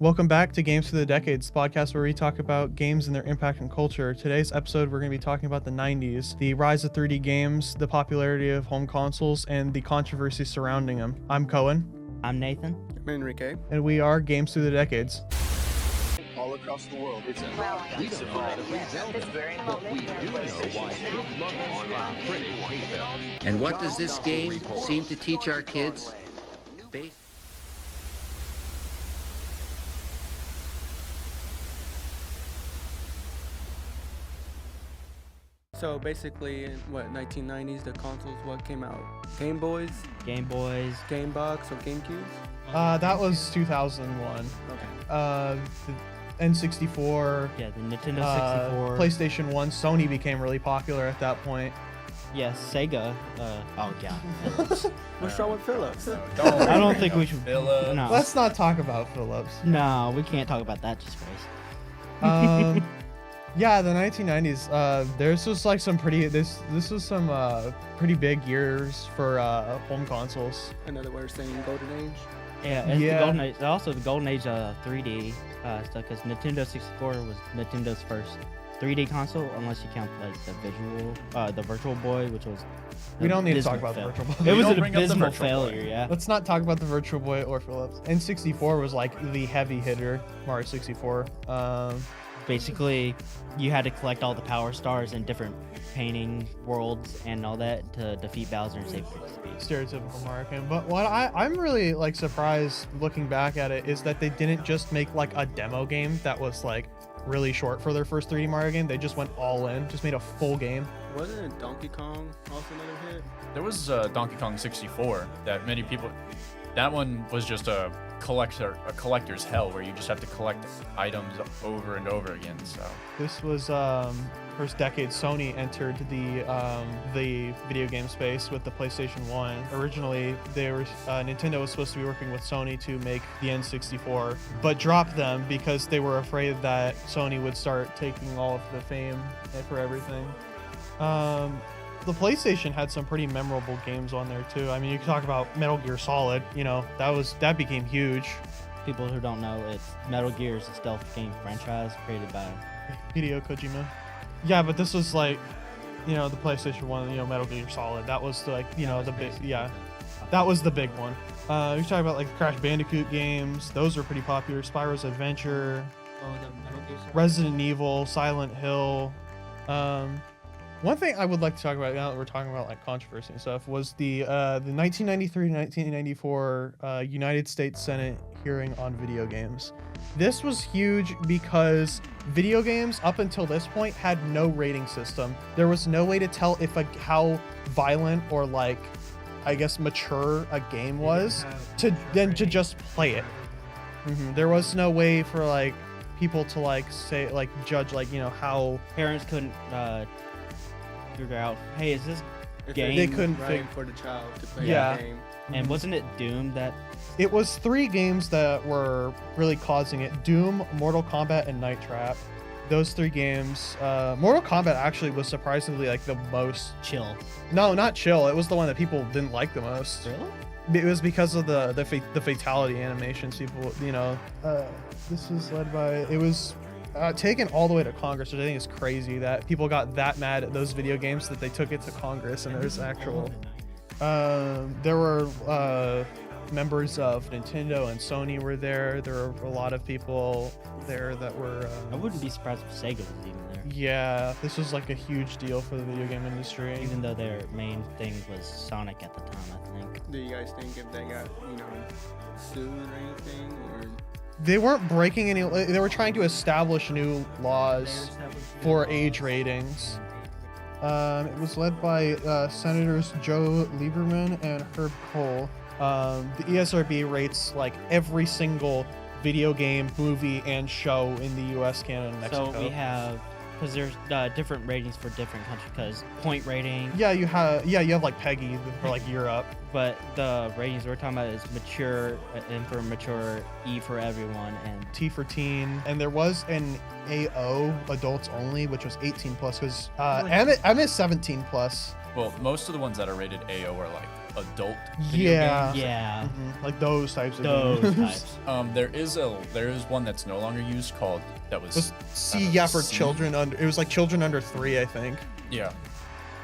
Welcome back to Games Through the Decades, the podcast where we talk about games and their impact on culture. Today's episode, we're going to be talking about the 90s, the rise of 3D games, the popularity of home consoles, and the controversy surrounding them. I'm Cohen. I'm Nathan. I'm Henrique. And we are Games Through the Decades. All across the world, it's We survived this very moment. We do know why online critics hate them. And what does this game seem to teach our kids? So basically, in 1990s, the consoles, what came out? Game Boys, Game Boys. Game Box, or GameCubes? That was 2001. Okay. The N64, Yeah, the Nintendo 64. PlayStation 1, Sony became really popular at that point. Yeah, Sega. Oh, yeah. What's wrong with Philips? I don't think we should. Philips. No. Let's not talk about Philips. No, we can't talk about that disgrace. Yeah, the 1990s. This was like some pretty. This was some pretty big years for home consoles. Another way of saying Golden Age. Yeah, it's Yeah. the golden age. Also, the golden age 3D stuff, because Nintendo 64 was Nintendo's first 3D console, unless you count like the Virtual Boy, which was. We don't need to talk abysmal about the fail. Virtual Boy. It was don't an bring up the abysmal Virtual Boy. failure. Yeah. Let's not talk about the Virtual Boy or Philips. N64 was like the heavy hitter. Mario 64. Basically, you had to collect all the power stars in different painting worlds and all that to defeat Bowser and save Peach. Stereotypical Mario game. But what I'm really like surprised looking back at it is that they didn't just make like a demo game that was like really short for their first 3D Mario game. They just went all in, just made a full game. Wasn't Donkey Kong also another hit? There was Donkey Kong 64 that many people. That one was just a collector's hell where you just have to collect items over and over again. So This was first decade Sony entered the video game space with the PlayStation 1. Originally, Nintendo was supposed to be working with Sony to make the N64, but dropped them because they were afraid that Sony would start taking all of the fame for everything. The PlayStation had some pretty memorable games on there too. I mean, you can talk about Metal Gear Solid. You know, that became huge. People who don't know, it's Metal Gear is a stealth game franchise created by. Hideo Kojima. Yeah, but this was like, you know, the PlayStation 1, you know, Metal Gear Solid. That was like, you know, the big, yeah. That was the big one. You talk about like Crash Bandicoot games. Those were pretty popular. Spyro's Adventure, Resident Evil, Silent Hill. One thing I would like to talk about now that we're talking about like controversy and stuff was the 1993 to 1994 United States Senate hearing on video games. This was huge because video games up until this point had no rating system. There was no way to tell if how violent or like, I guess, mature a game was to just play it. There was no way for like people to like say like judge like, you know, how Parents couldn't figure out, hey, is this If game? They couldn't right for the child to play Yeah. the game. And wasn't it Doom that? it was 3 games that were really causing it: Doom, Mortal Kombat, and Night Trap. Those 3 games. Mortal Kombat actually was surprisingly like the most. Chill. No, not chill. It was the one that people didn't like the most. Really? It was because of the fatality animations. People, you know, this was led by. It was taken all the way to Congress, which I think is crazy that people got that mad at those video games that they took it to Congress, and there's actual. There were members of Nintendo and Sony were there. There were a lot of people there that were. I wouldn't be surprised if Sega was even there. Yeah, this was like a huge deal for the video game industry. Even though their main thing was Sonic at the time, I think. Do you guys think if they got, sued or anything, or? They weren't breaking any. They were trying to establish new laws for age ratings. It was led by Senators Joe Lieberman and Herb Kohl. The ESRB rates like every single video game, movie, and show in the U.S., Canada, and Mexico. So we have, because there's different ratings for different countries. Because point rating. Yeah, you have like PEGI for like Europe. But the ratings we're talking about is mature, and for mature, E for everyone, and T for teen, and there was an AO, adults only, which was 18 plus, because M is 17 plus. well, most of the ones that are rated AO are like adult video Yeah. games. Yeah, Like those types of those games. types. There is one that's no longer used called that was Was C, yeah, for C? children under. It was like children under 3, I think. Yeah.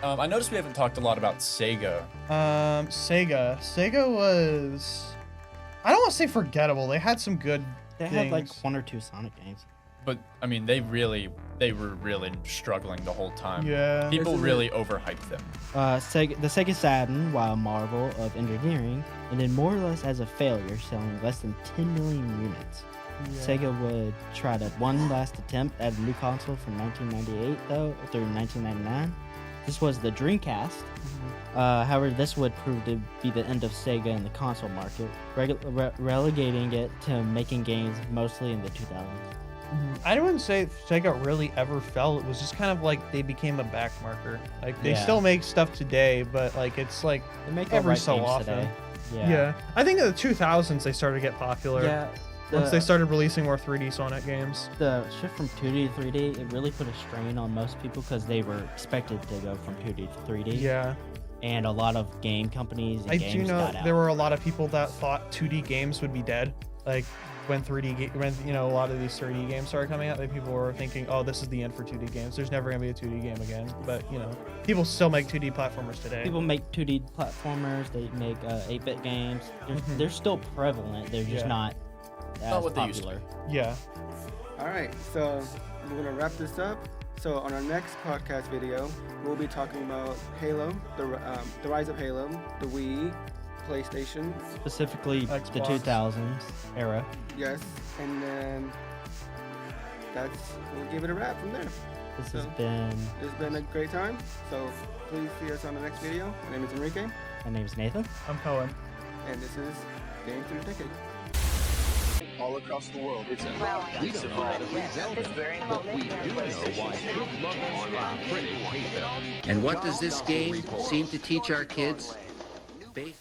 I noticed we haven't talked a lot about Sega. Sega. Sega was. I don't want to say forgettable. They had some good. They had like things. 1 or 2 Sonic games. But I mean, they were really struggling the whole time. Yeah. People really overhyped them. The Sega Saturn, while a marvel of engineering, ended more or less as a failure, selling less than 10 million units. Sega would try one last attempt at a new console from 1998, though, through 1999. This was the Dreamcast. However, this would prove to be the end of Sega in the console market, relegating it to making games mostly in the 2000s. I wouldn't say Sega really ever fell. It was just kind of like they became a back marker. Like they Yeah. still make stuff today, but like it's like They make every alright so games often. today. Yeah. I think in the 2000s they started to get popular. Yeah. Once they started releasing more 3D Sonic games. The shift from 2D to 3D, it really put a strain on most people because they were expected to go from 2D to 3D. Yeah. And a lot of game companies and I games do know got out. there were a lot of people that thought 2D games would be dead. Like when a lot of these 3D games started coming out, like people were thinking, oh, this is the end for 2D games. There's never gonna be a 2D game again. But people still make 2D platformers today. People make 2D platformers. They make 8-bit games. They're still prevalent. They're just Yeah. not as Not what they used to popular. Yeah. All right, so we're gonna wrap this up. So on our next podcast video, we'll be talking about Halo, the rise of Halo, the Wii, PlayStation, Specifically the Xbox. 2000s era. yes, and then we'll give it a wrap from there. This So- has been. It's been a great time. So please see us on the next video. My name is Henrique, My name is Nathan. I'm Cohen. and this is Game Through the Decade. All across the world, it's we don't know how to play Zelda, but we do know why Good Luck Online critics hate them. And what does this game seem to teach our kids? Faith.